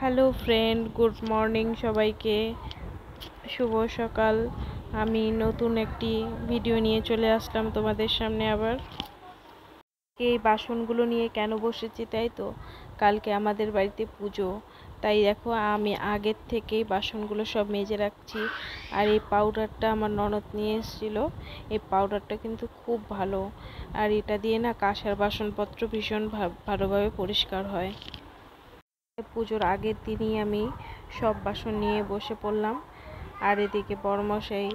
Hello friend, good morning সবাইকে। শুভ সকাল। আমি নতুন একটি ভিডিও নিয়ে চলে আসলাম তোমাদের সামনে আবার। এই বাসনগুলো নিয়ে কেন বসেছি তাই তো, কালকে আমাদের বাড়িতে পুজো। তাই দেখো আমি আগের থেকেই বাসনগুলো সব মেজে রাখছি। আর এই পাউডারটা আমার ননদ নিয়ে এসেছিল। এই পাউডারটা কিন্তু খুব ভালো, আর এটা দিয়ে না কাঁসার বাসনপত্র ভীষণ ভালোভাবে পরিষ্কার হয়। পুজোর আগের দিনই আমি সব বাসন নিয়ে বসে পড়লাম। আর এদিকে বড়মশাই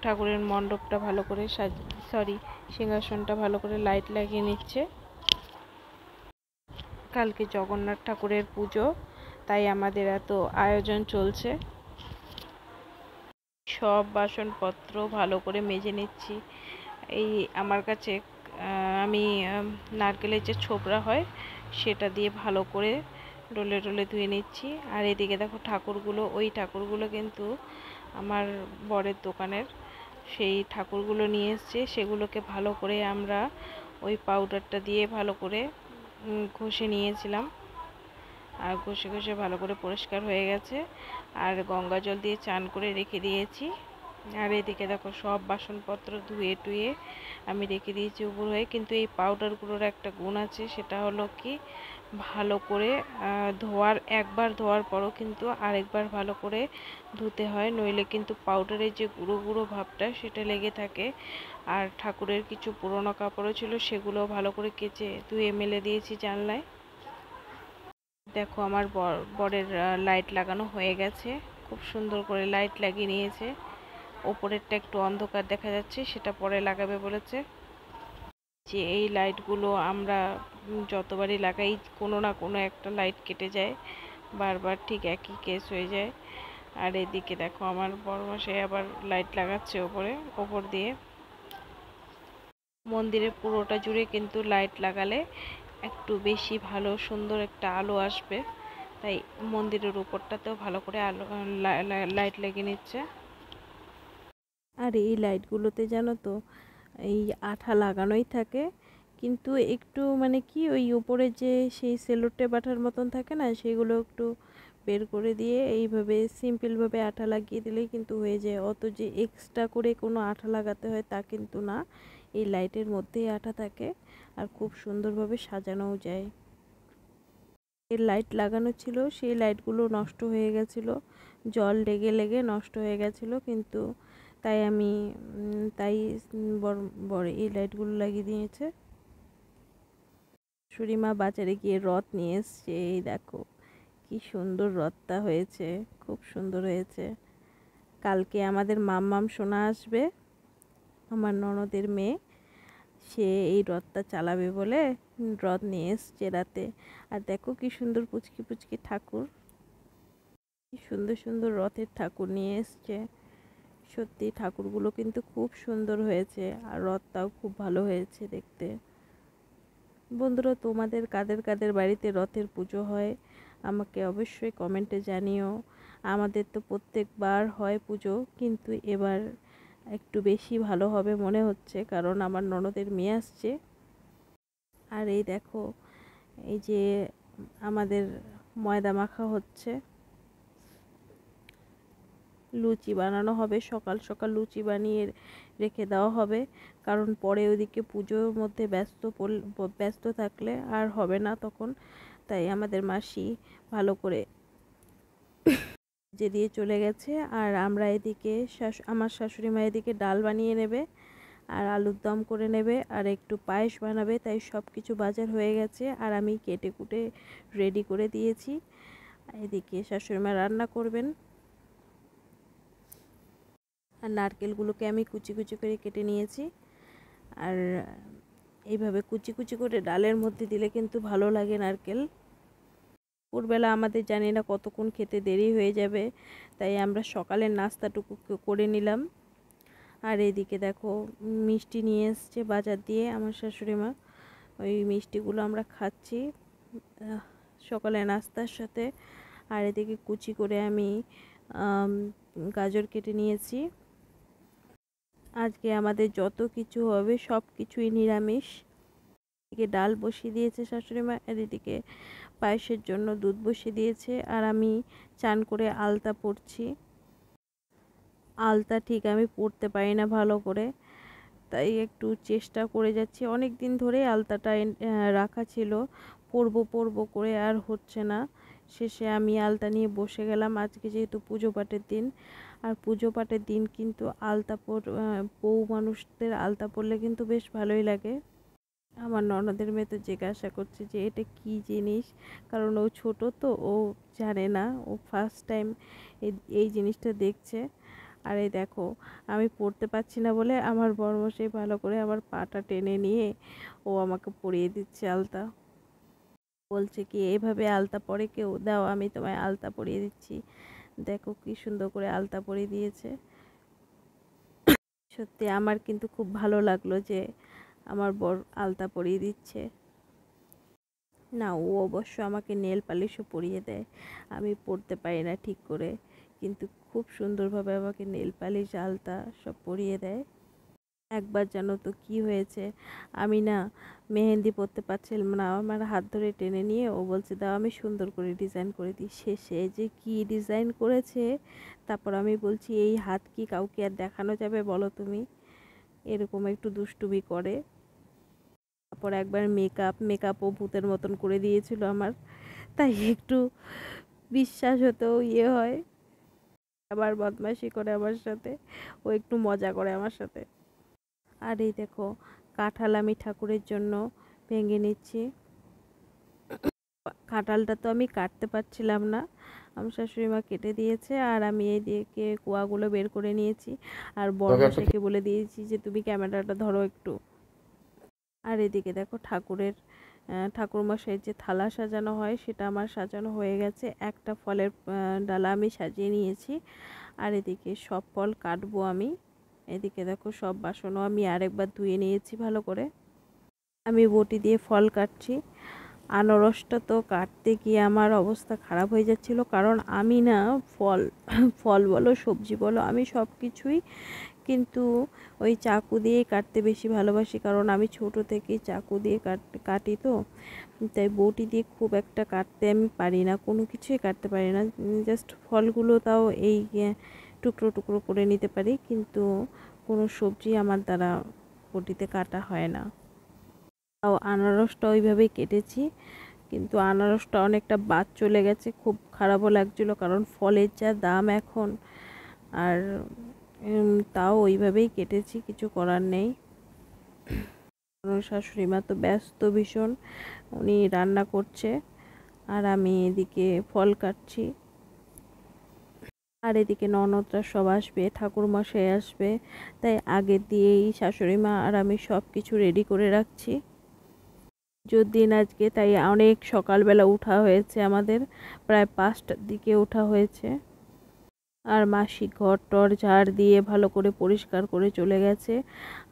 ঠাকুরের মণ্ডপটা ভালো করে সিংহাসনটা ভালো করে লাইট লাগিয়ে নিচ্ছে। কালকে জগন্নাথ ঠাকুরের পুজো, তাই আমাদের এত আয়োজন চলছে। সব বাসনপত্র ভালো করে মেজে নিচ্ছি। এই আমার কাছে আমি নারকেলের যে ছোবড়া হয় সেটা দিয়ে ভালো করে ডলে ডলে ধুয়ে নিচ্ছি। আর এদিকে দেখো ওই ঠাকুরগুলো কিন্তু আমার বরের দোকানের, সেই ঠাকুরগুলো নিয়ে এসছে। সেগুলোকে ভালো করে আমরা ওই পাউডারটা দিয়ে ভালো করে ঘষে নিয়েছিলাম। আর ঘষে ঘষে ভালো করে পরিষ্কার হয়ে গেছে। আর গঙ্গা জল দিয়ে চান করে রেখে দিয়েছি। আর এদিকে দেখো সব বাসনপত্র ধুয়ে টুয়ে আমি রেখে দিয়েছি উপর হয়ে। কিন্তু এই পাউডারগুলোর একটা গুণ আছে, সেটা হলো কি ভালো করে একবার ধোয়ার পরও কিন্তু আরেকবার ভালো করে ধুতে হয়, নইলে কিন্তু পাউডারের যে গুঁড়ো গুঁড়ো ভাবটা সেটা লেগে থাকে। আর ঠাকুরের কিছু পুরোনো কাপড়ও ছিল, সেগুলো ভালো করে কেচে ধুয়ে মেলে দিয়েছি জানলায়। দেখো আমার বরের লাইট লাগানো হয়ে গেছে, খুব সুন্দর করে লাইট লাগিয়ে নিয়েছে। ওপরেরটা একটু অন্ধকার দেখা যাচ্ছে, সেটা পরে লাগাবে বলেছে। যে এই লাইটগুলো আমরা যতবারই লাগাই কোনো না কোনো একটা লাইট কেটে যায়, বারবার ঠিক একই কেস হয়ে যায়। আর এদিকে দেখো আমার বড়মশাই আবার লাইট লাগাচ্ছে ওপর দিয়ে। মন্দিরের পুরোটা জুড়ে কিন্তু লাইট লাগালে একটু বেশি ভালো সুন্দর একটা আলো আসবে, তাই মন্দিরের উপরটাতেও ভালো করে আলো লাইট লাগিয়ে নিচ্ছে। আর এই লাইটগুলোতে জানো তো এই আঠা লাগানোই থাকে, কিন্তু একটু মানে কি ওই উপরে যে সেই সেলোটেপ আঠার মতন থাকে না, সেগুলো একটু বের করে দিয়ে এইভাবে সিম্পলভাবে আঠা লাগিয়ে দিলেই কিন্তু হয়ে যায়। অত যে এক্সট্রা করে কোনো আঠা লাগাতে হয় তা কিন্তু না, এই লাইটের মধ্যেই আঠা থাকে। আর খুব সুন্দরভাবে সাজানোও যায়। এর লাইট লাগানো ছিল, সেই লাইটগুলো নষ্ট হয়ে গেছিলো, জল লেগে লেগে নষ্ট হয়ে গেছিলো। কিন্তু তাই বড় এই লাইটগুলো লাগিয়ে দিয়েছে। শাশুড়িমা বাজারে গিয়ে রথ নিয়ে এসছে। এই দেখো কি সুন্দর রথটা হয়েছে, খুব সুন্দর হয়েছে। কালকে আমাদের মাম্মাম সোনা আসবে, আমার ননদের মেয়ে, সে এই রথটা চালাবে বলে রথ নিয়ে এসছে রাতে। আর দেখো কি সুন্দর পুচকি পুচকি ঠাকুর, কি সুন্দর সুন্দর রথের ঠাকুর নিয়ে এসছে। সত্যি ঠাকুরগুলো কিন্তু খুব সুন্দর হয়েছে, আর রথটাও খুব ভালো হয়েছে দেখতে। বন্ধুরা, তোমাদের কাদের কাদের বাড়িতে রথের পুজো হয় আমাকে অবশ্যই কমেন্টে জানিও। আমাদের তো প্রত্যেকবার হয় পুজো, কিন্তু এবার একটু বেশি ভালো হবে মনে হচ্ছে, কারণ আমার ননদের মেয়ে আসছে। আর এই দেখো এই যে আমাদের ময়দা মাখা হচ্ছে, লুচি বানানো হবে। সকাল সকাল লুচি বানিয়ে রেখে দেওয়া হবে, কারণ পরে ওদিকে পুজোর মধ্যে ব্যস্ত থাকলে আর হবে না তখন। তাই আমাদের মাসি ভালো করে যে দিয়ে চলে গেছে। আর আমরা এদিকে আমার শাশুড়ি মা এদিকে ডাল বানিয়ে নেবে, আর আলুর দম করে নেবে, আর একটু পায়েস বানাবে। তাই সব কিছু বাজার হয়ে গেছে, আর আমি কেটে কুটে রেডি করে দিয়েছি। এদিকে শাশুড়ি মা রান্না করবেন। আর নারকেলগুলোকে আমি কুচি কুচি করে কেটে নিয়েছি। আর এইভাবে কুচি কুচি করে ডালের মধ্যে দিলে কিন্তু ভালো লাগে নারকেল। দুপুরবেলা আমাদের জানি না কতক্ষণ খেতে দেরি হয়ে যাবে, তাই আমরা সকালের নাস্তাটুকু করে নিলাম। আর এদিকে দেখো মিষ্টি নিয়ে এসছে বাজার দিয়ে আমার শাশুড়ি মা, ওই মিষ্টিগুলো আমরা খাচ্ছি সকালে নাস্তার সাথে। আর এদিকে কুচি করে আমি গাজর কেটে নিয়েছি। আজকে আমাদের যত কিছু হবে সব কিছুই নিরামিষ। এদিকে ডাল বসিয়ে দিয়েছে শাশুড়ি মা, আর এদিকে পায়েসের জন্য দুধ বসিয়ে দিয়েছে আর আমি চান করে আলতা পরছি। আলতা ঠিক আমি পরতে পারি না ভালো করে, তাই একটু চেষ্টা করে যাচ্ছি। অনেক দিন ধরে আলতাটা রাখা ছিল, পরবো পরবো করে আর হচ্ছে না। শেষে আমি আলতা নিয়ে বসে গেলাম। আজকে যেহেতু পুজো পাঠের দিন, আর পুজো পাঠের দিন কিন্তু আলতা বউ মানুষদের আলতা পরলে কিন্তু বেশ ভালোই লাগে। আমার ননদের মেয়ে তো জিজ্ঞাসা করছে যে এটা কি জিনিস, কারণ ও ছোট তো, ও জানে না, ও ফার্স্ট টাইম এই জিনিসটা দেখছে। আর এই দেখো, আমি পড়তে পারছি না বলে আমার বড়মশাই ভালো করে আমার পাটা টেনে নিয়ে ও আমাকে পরিয়ে দিচ্ছে আলতা। বলছে কি এইভাবে আলতা পরে কেউ, দাও আমি তোমায় আলতা পরিয়ে দিচ্ছি। দেখো কি সুন্দর করে আলতা পরিয়ে দিয়েছে। সত্যি আমার কিন্তু খুব ভালো লাগলো যে আমার বর আলতা পরিয়ে দিচ্ছে। না, ও অবশ্য আমাকে নেল পালিশও পরিয়ে দেয়, আমি পরতে পারি না ঠিক করে, কিন্তু খুব সুন্দরভাবে আমাকে নেল পালিশ আলতা সব পরিয়ে দেয়। একবার জানো তো কি হয়েছে, আমি না মেহেন্দি পরতে পারছিলাম না, আমার হাত ধরে টেনে নিয়ে ও বলছে দাও আমি সুন্দর করে ডিজাইন করে দিই। শেষে যে কি ডিজাইন করেছে, তারপর আমি বলছি এই হাত কি কাউকে আর দেখানো যাবে বলো তুমি, এরকম একটু দুষ্টুমি করে। তারপর একবার মেকআপও ভূতের মতন করে দিয়েছিল আমার, তাই একটু বিশ্বাস হতেও হয়। আবার বদমাইশি করে আমার সাথে, ও একটু মজা করে আমার সাথে। আর এই দেখো, কাঁঠাল আমি ঠাকুরের জন্য ভেঙে নিচ্ছি। কাঁঠালটা তো আমি কাটতে পারছিলাম না, আমার শাশুড়ি মা কেটে দিয়েছে, আর আমি এইদিকে কোয়াগুলো বের করে নিয়েছি। আর বড়মশাইকে বলে দিয়েছি যে তুমি ক্যামেরাটা ধরো একটু। আর এদিকে দেখো ঠাকুরমশাইয়ের যে থালা সাজানো হয় সেটা আমার সাজানো হয়ে গেছে। একটা ফলের ডালা আমি সাজিয়ে নিয়েছি, আর এদিকে সব ফল কাটবো আমি। এদিকে দেখো সব বাসনও আমি আরেকবার ধুয়ে নিয়েছি ভালো করে। আমি বটি দিয়ে ফল কাটছি। আনারসটা তো কাটতে গিয়ে আমার অবস্থা খারাপ হয়ে যাচ্ছিল, কারণ আমি না ফল ফল বলো সবজি বলো আমি সব কিছুই কিন্তু ওই চাকু দিয়েই কাটতে বেশি ভালোবাসি, কারণ আমি ছোট থেকেই চাকু দিয়ে কাটি তো, তাই বটি দিয়ে খুব একটা কাটতে আমি পারি না, কোনো কিছুই কাটতে পারি না। জাস্ট ফলগুলো তাও এই টুকরো টুকরো করে নিতে পারি, কিন্তু কোনো সবজি আমার দ্বারা বটিতে কাটা হয় না। তাও আনারসটা ওইভাবেই কেটেছি, কিন্তু আনারসটা অনেকটা বাদ চলে গেছে, খুব খারাপও লাগছিলো, কারণ ফলের যা দাম এখন। আর তাও ওইভাবেই কেটেছি, কিছু করার নেই। শাশুড়ি মা তো ব্যস্ত ভীষণ, উনি রান্না করছে আর আমি এদিকে ফল কাটছি। আর এদিকে ননদরা সব আসবে, ঠাকুরমশাই আসবে, তাই আগের দিয়েই শাশুড়ি মা আর আমি সব কিছু রেডি করে রাখছি। পুজোর দিন আজকে, তাই অনেক সকালবেলা উঠা হয়েছে আমাদের, প্রায় 5টার দিকে ওঠা হয়েছে। আর মাসি ঘর টর ঝাড় দিয়ে ভালো করে পরিষ্কার করে চলে গেছে।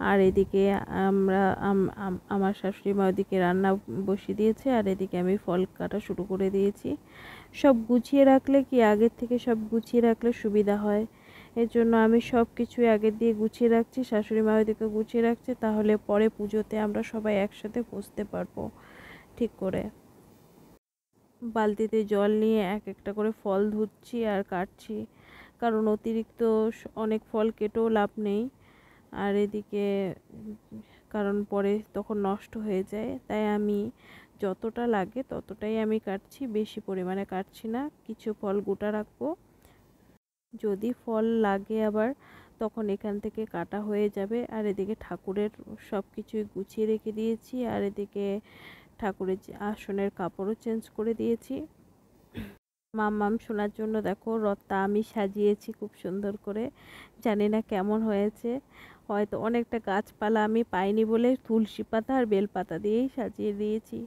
আর এদিকে আমার শাশুড়ি মা ওদিকে রান্না বসিয়ে দিয়েছে, আর এদিকে আমি ফল কাটা শুরু করে দিয়েছি। সব গুছিয়ে রাখলে কি, আগের থেকে সব গুছিয়ে রাখলে সুবিধা হয়, এর জন্য আমি সব কিছুই আগের দিয়ে গুছিয়ে রাখছি। শাশুড়ি মা ওদিকে গুছিয়ে রাখছে, তাহলে পরে পুজোতে আমরা সবাই একসাথে বসতে পারবো ঠিক করে। বালতিতে জল নিয়ে এক একটা করে ফল ধুচ্ছি আর কাটছি, কারণ অতিরিক্ত অনেক ফল কেটেও লাভ নেই। আর এদিকে কারণ পরে তখন নষ্ট হয়ে যায়, তাই আমি যতটা লাগে ততটাই আমি কাটছি, বেশি পরিমাণে কাটছি না, কিছু ফল গোটা রাখবো, যদি ফল লাগে আবার তখন এখান থেকে কাটা হয়ে যাবে। আর এদিকে ঠাকুরের সব কিছুই গুছিয়ে রেখে দিয়েছি, আর এদিকে ঠাকুরের আসনের কাপড়ও চেঞ্জ করে দিয়েছি। মাম্মাম শোনার জন্য দেখো রথটা আমি সাজিয়েছি খুব সুন্দর করে, জানি না কেমন হয়েছে, হয়তো অনেকটা গাছপালা আমি পাইনি বলে তুলসী পাতা আর বেলপাতা দিয়েই সাজিয়ে দিয়েছি।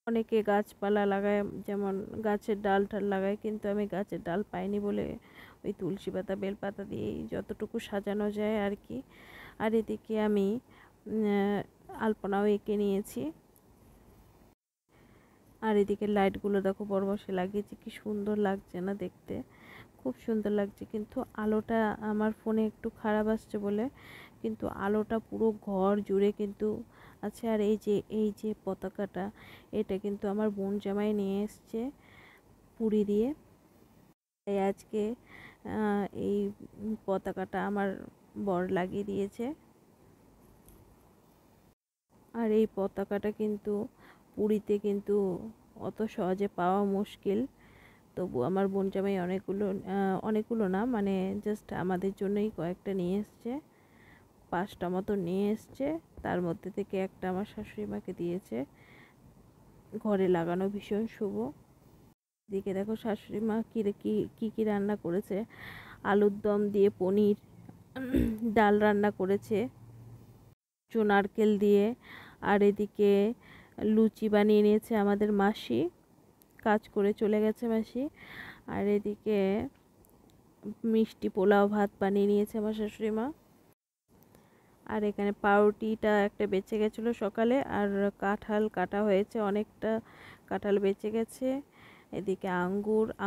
অনেকে গাছপালা লাগায়, যেমন গাছের ডাল টাল লাগায়, কিন্তু আমি গাছের ডাল পাইনি বলে ওই তুলসী পাতা বেলপাতা দিয়েই যতটুকু সাজানো যায় আর কি। আর এদিকে আমি আলপনাও এঁকে নিয়েছি। আর এদিকে লাইটগুলো দেখো বড়বসে লাগিয়েছি, কি সুন্দর লাগছে না দেখতে, খুব সুন্দর লাগছে। কিন্তু আলোটা আমার ফোনে একটু খারাপ আসছে বলে, কিন্তু আলোটা পুরো ঘর জুড়ে কিন্তু আছে। আর এই যে পতাকাটা, এটা কিন্তু আমার বোন জামাই নিয়ে এসছে পুরী দিয়ে। তাই আজকে এই পতাকাটা আমার বর লাগিয়ে দিয়েছে। আর এই পতাকাটা কিন্তু পুরীতে কিন্তু অত সহজে পাওয়া মুশকিল। তবু আমার বোন জামাই অনেকগুলো না, মানে জাস্ট আমাদের জন্যই কয়েকটা নিয়ে এসছে, 5টা মতো নিয়ে এসছে। তার মধ্যে থেকে একটা আমার শাশুড়ি মাকে দিয়েছে। ঘরে লাগানো ভীষণ শুভ। এদিকে দেখো শাশুড়ি মা কি রান্না করেছে। আলুর দম দিয়ে পনির, ডাল রান্না করেছে নারকেল দিয়ে। আর এদিকে লুচি বানিয়ে নিয়েছে আমাদের মাসি, কাজ করে চলে গেছে মাসি। আর এদিকে মিষ্টি পোলাও ভাত বানিয়ে নিয়েছে আমার শাশুড়ি মা। আর এখানে পাউরুটিটা একটা বেঁচে গেছিলো সকালে, আর কাঁঠাল কাটা হয়েছে, অনেকটা কাঁঠাল বেঁচে গেছে। এদিকে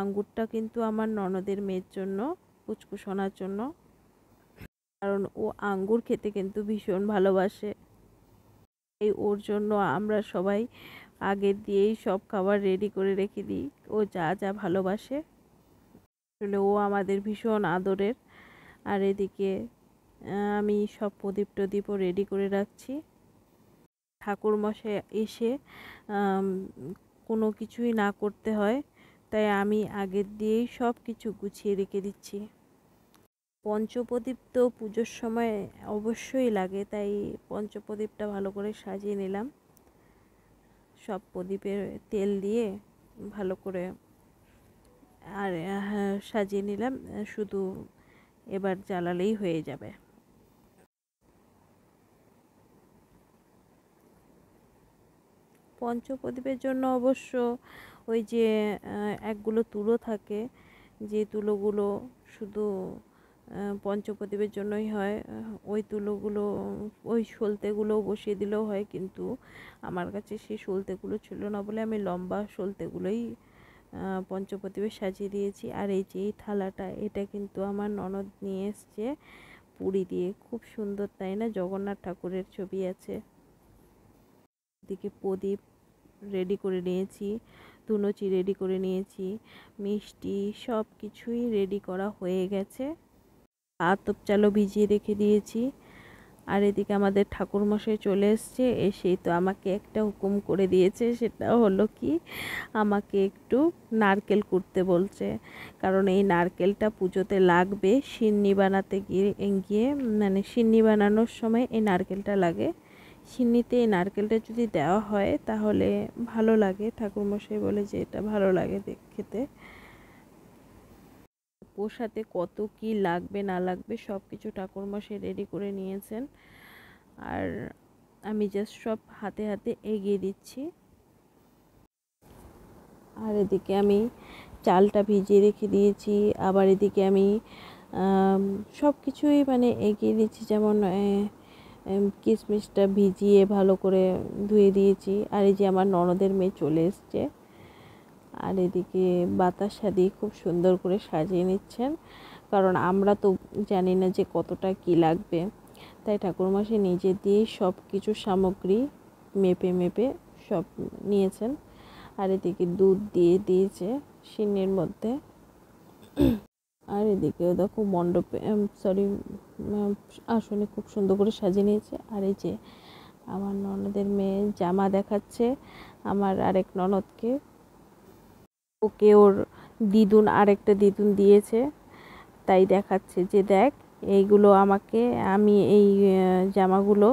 আঙ্গুরটা কিন্তু আমার ননদের মেয়ের জন্য, পুচকুসোনার জন্য, কারণ ও আঙ্গুর খেতে কিন্তু ভীষণ ভালোবাসে। এই ওর জন্য আমরা সবাই আগের দিয়েই সব খাবার রেডি করে রেখে দিই, ও যা যা ভালোবাসে। আসলে ও আমাদের ভীষণ আদরের। আর এদিকে আমি সব প্রদীপ টদীপও রেডি করে রাখছি। ঠাকুরমশাই এসে কোনো কিছুই না করতে হয়, তাই আমি আগের দিয়েই সব কিছু গুছিয়ে রেখে দিচ্ছি। পঞ্চপ্রদীপ তো পুজোর সময় অবশ্যই লাগে, তাই পঞ্চপ্রদীপটা ভালো করে সাজিয়ে নিলাম। সব প্রদীপের তেল দিয়ে ভালো করে আর সাজিয়ে নিলাম, শুধু এবার জ্বালালেই হয়ে যাবে। পঞ্চপ্রদীপের জন্য অবশ্য ওই যে একগুলো তুলো থাকে, যে তুলোগুলো শুধু পঞ্চপ্রদীপের জন্যই হয়, ওই তুলোগুলো, ওই সলতেগুলো বসিয়ে দিলেও হয়, কিন্তু আমার কাছে সেই সলতেগুলো ছিল না বলে আমি লম্বা সলতেগুলোই পঞ্চপ্রদীপে সাজিয়ে দিয়েছি। আর এই যে এই থালাটা, এটা কিন্তু আমার ননদ নিয়ে এসছে পুরী দিয়ে, খুব সুন্দর তাই না, জগন্নাথ ঠাকুরের ছবি আছে। এদিকে প্রদীপ রেডি করে নিয়েছি, ধুনুচি রেডি করে নিয়েছি, মিষ্টি সব কিছুই রেডি করা হয়ে গেছে। আতপ চালও ভিজিয়ে রেখে দিয়েছি। আর এদিকে আমাদের ঠাকুরমশাই চলে এসছে, এসেই তো আমাকে একটা হুকুম করে দিয়েছে, সেটা হলো কি, আমাকে একটু নারকেল কুড়তে বলছে। কারণ এই নারকেলটা পুজোতে লাগবে, সিন্নি বানাতে গিয়ে মানে সিন্নি বানানোর সময় এই নারকেলটা লাগে। সিন্নিতে এই নারকেলটা যদি দেওয়া হয় তাহলে ভালো লাগে, ঠাকুরমশাই বলে যে এটা ভালো লাগে খেতে। প্রসাদে কত কি লাগবে না লাগবে সব কিছু ঠাকুরমশাই রেডি করে নিয়েছেন, আর আমি জাস্ট সব হাতে হাতে এগিয়ে দিচ্ছি। আর এদিকে আমি চালটা ভিজিয়ে রেখে দিয়েছি, আবার এদিকে আমি সব কিছুই মানে এগিয়ে দিচ্ছি, যেমন কিশমিশটা ভিজিয়ে ভালো করে ধুয়ে দিয়েছি। আর এই যে আমার ননদের মেয়ে চলে এসছে, আর এদিকে বাতাসা দিয়ে খুব সুন্দর করে সাজিয়ে নিচ্ছেন, কারণ আমরা তো জানি না যে কতটা কি লাগবে, তাই ঠাকুরমশাই নিজে দিয়েই সব কিছু সামগ্রী মেপে মেপে সব নিয়েছেন। আর এদিকে দুধ দিয়ে দিয়েছে সিন্নির মধ্যে। আর এদিকেও দেখো মণ্ডপে আসনে খুব সুন্দর করে সাজিয়ে নিয়েছে। আর এই যে আমার ননদের মেয়ে জামা দেখাচ্ছে আমার আরেক ননদকে, ওকে ওর আরেকটা দিদুন দিয়েছে, তাই দেখাচ্ছে যে দেখ এইগুলো আমাকে, আমি এই জামাগুলো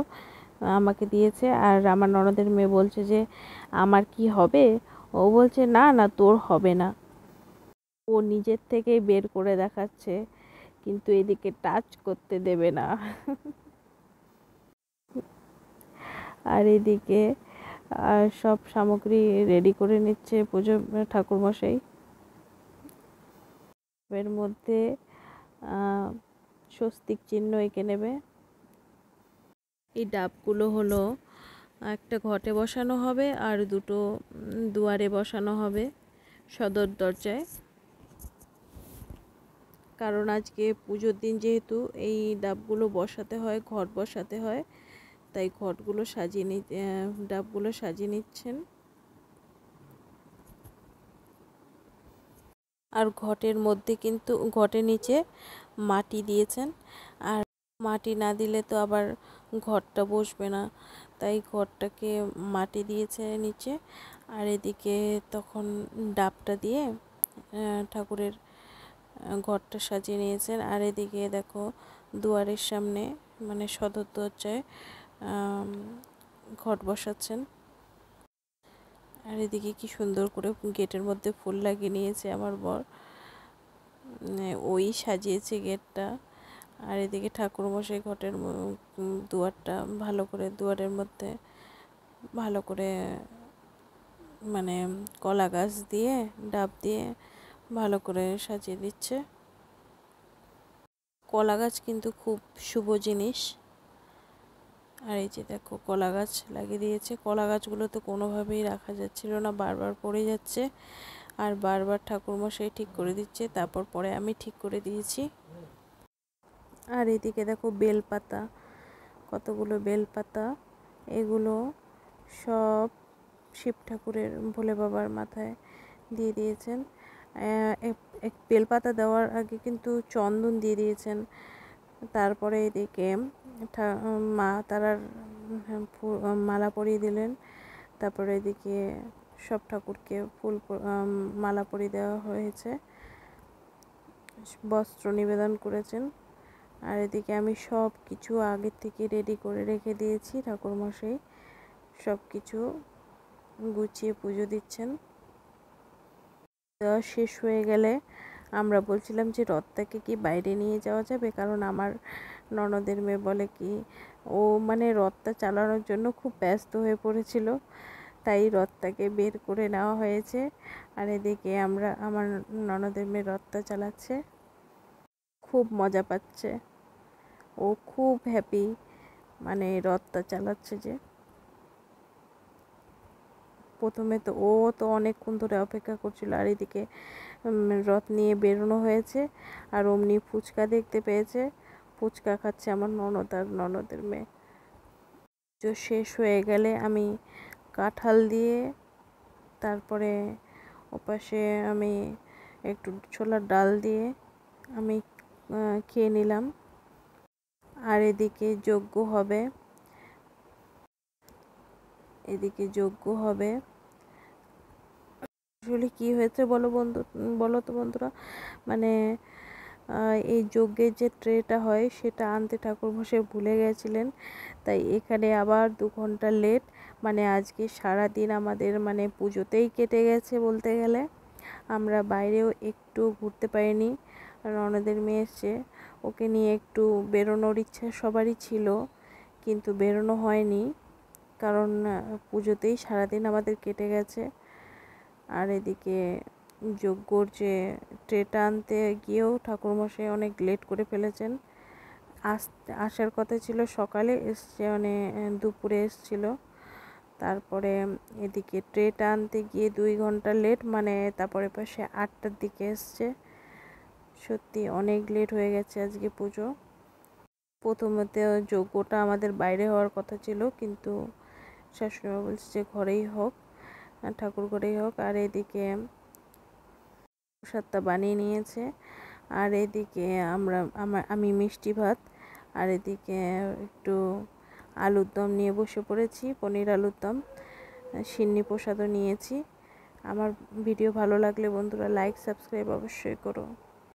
আমাকে দিয়েছে। আর আমার ননদের মেয়ে বলছে যে আমার কি হবে, ও বলছে না না তোর হবে না, ও নিজের থেকেই বের করে দেখাচ্ছে, কিন্তু এদিকে টাচ করতে দেবে না। আর এদিকে সব সামগ্রী রেডি করে নিচ্ছে পুজো ঠাকুরমশাই। এর মধ্যে স্বস্তিক চিহ্ন এঁকে নেবে। এই ডাবগুলো হলো একটা ঘটে বসানো হবে আর দুটো দুয়ারে বসানো হবে সদর দরজায়, কারণ আজকে পুজোর দিন যেহেতু এই ডাবগুলো বসাতে হয়, ঘট বসাতে হয়, তাই ঘটগুলো ডাবগুলো সাজিয়ে নিচ্ছেন। আর ঘটের মধ্যে কিন্তু ঘটের নিচে মাটি দিয়েছেন, আর মাটি না দিলে তো আবার ঘরটা বসবে না, তাই ঘরটাকে মাটি দিয়েছে নিচে। আর এদিকে তখন ডাবটা দিয়ে ঠাকুরের ঘরটা সাজিয়ে নিয়েছেন। আর এদিকে দেখো দুয়ারের সামনে মানে সদর দরজায় ঘট বসাচ্ছেন। আর এদিকে কি সুন্দর করে গেটের মধ্যে ফুল লাগিয়ে নিয়েছে আমার বর, ওই সাজিয়েছে গেটটা। আর এদিকে ঠাকুরমশাই ঘটের দুয়ারটা ভালো করে, দুয়ারের মধ্যে ভালো করে মানে কলা গাছ দিয়ে ডাব দিয়ে ভালো করে সাজিয়ে দিচ্ছে। কলা গাছ কিন্তু খুব শুভ জিনিস। আর এই যে দেখো কলা গাছ লাগিয়ে দিয়েছে। কলা গাছগুলো তো কোনোভাবেই রাখা যাচ্ছিল না, বারবার পড়ে যাচ্ছে, আর বারবার ঠাকুরমশাই ঠিক করে দিচ্ছে, তারপর পরে আমি ঠিক করে দিয়েছি। আর এদিকে দেখো বেলপাতা, কতগুলো বেলপাতা, এগুলো সব শিব ঠাকুরের ভোলে বাবার মাথায় দিয়ে দিয়েছেন। বেলপাতা দেওয়ার আগে কিন্তু চন্দন দিয়ে দিয়েছেন। তারপরে এদিকে মা তারার মালা পরিয়ে দিলেন। তারপরে এদিকে সব ঠাকুরকে মালা পরিয়ে দেওয়া হয়েছে, বস্ত্র নিবেদন করেছেন। আর এদিকে আমি সব কিছু আগের থেকে রেডি করে রেখে দিয়েছি। ঠাকুরমশাই সব কিছু গুছিয়ে পুজো দিচ্ছেন। দেওয়া শেষ হয়ে গেলে আমরা বলছিলাম যে রথটাকে কি বাইরে নিয়ে যাওয়া যাবে, কারণ আমার ননদের মেয়ে বলে কি ও মানে রথটা চালানোর জন্য খুব ব্যস্ত হয়ে পড়েছিল, তাই রথটাকে বের করে নেওয়া হয়েছে। আর এদিকে আমার ননদের মেয়ে রথটা চালাচ্ছে, খুব মজা পাচ্ছে, ও খুব হ্যাপি মানে রথটা চালাচ্ছে যে। প্রথমে তো ও তো অনেকক্ষণ ধরে অপেক্ষা করছিল। আর এদিকে রথ নিয়ে বেরোনো হয়েছে, আর অমনি ফুচকা দেখতে পেয়েছে, ফুচকা খাচ্ছে আমার ননদ আর ননদের মেয়ে। পুজো শেষ হয়ে গেলে আমি কাঁঠাল দিয়ে, তারপরে ওপাশে আমি একটু ছোলার ডাল দিয়ে আমি খেয়ে নিলাম। আর এদিকে যজ্ঞ হবে, আসলে কি হয়েছে বলো তো বন্ধুরা, মানে এই যজ্ঞের যে ট্রেটা হয় সেটা আনতে ঠাকুরমশাই ভুলে গেছিলেন, তাই এখানে আবার 2 ঘন্টা লেট। মানে আজকে সারাদিন আমাদের মানে পুজোতেই কেটে গেছে বলতে গেলে। আমরা বাইরেও একটু ঘুরতে পারিনি। ননদের মেয়ে এসছে, ওকে নিয়ে একটু বেরোনোর ইচ্ছা সবারই ছিল, কিন্তু বেরোনো হয়নি, কারণ পুজোতেই সারাদিন আমাদের কেটে গেছে। আর এদিকে যজ্ঞর যে ট্রেটা আনতে গিয়েও ঠাকুরমশাই অনেক লেট করে ফেলেছেন। আসার কথা ছিল সকালে, এসছে মানে দুপুরে এসছিল। তারপরে এদিকে ট্রেটা আনতে গিয়ে 2 ঘন্টা লেট, মানে তারপরে পাশে 8টার দিকে এসছে। সত্যি অনেক লেট হয়ে গেছে আজকে পুজো। প্রথমত যজ্ঞটা আমাদের বাইরে হওয়ার কথা ছিল, কিন্তু শাশুড়িমা বলছে যে ঘরেই হোক, ঠাকুর ঘরেই হোক। আর এদিকে প্রসাদটা বানিয়ে নিয়েছে। আর এদিকে আমি মিষ্টি ভাত, আর এদিকে একটু আলুর দম নিয়ে বসে পড়েছি, পনির আলুর দম, সিন্নি প্রসাদও নিয়েছি। আমার ভিডিও ভালো লাগলে বন্ধুরা লাইক সাবস্ক্রাইব অবশ্যই করো।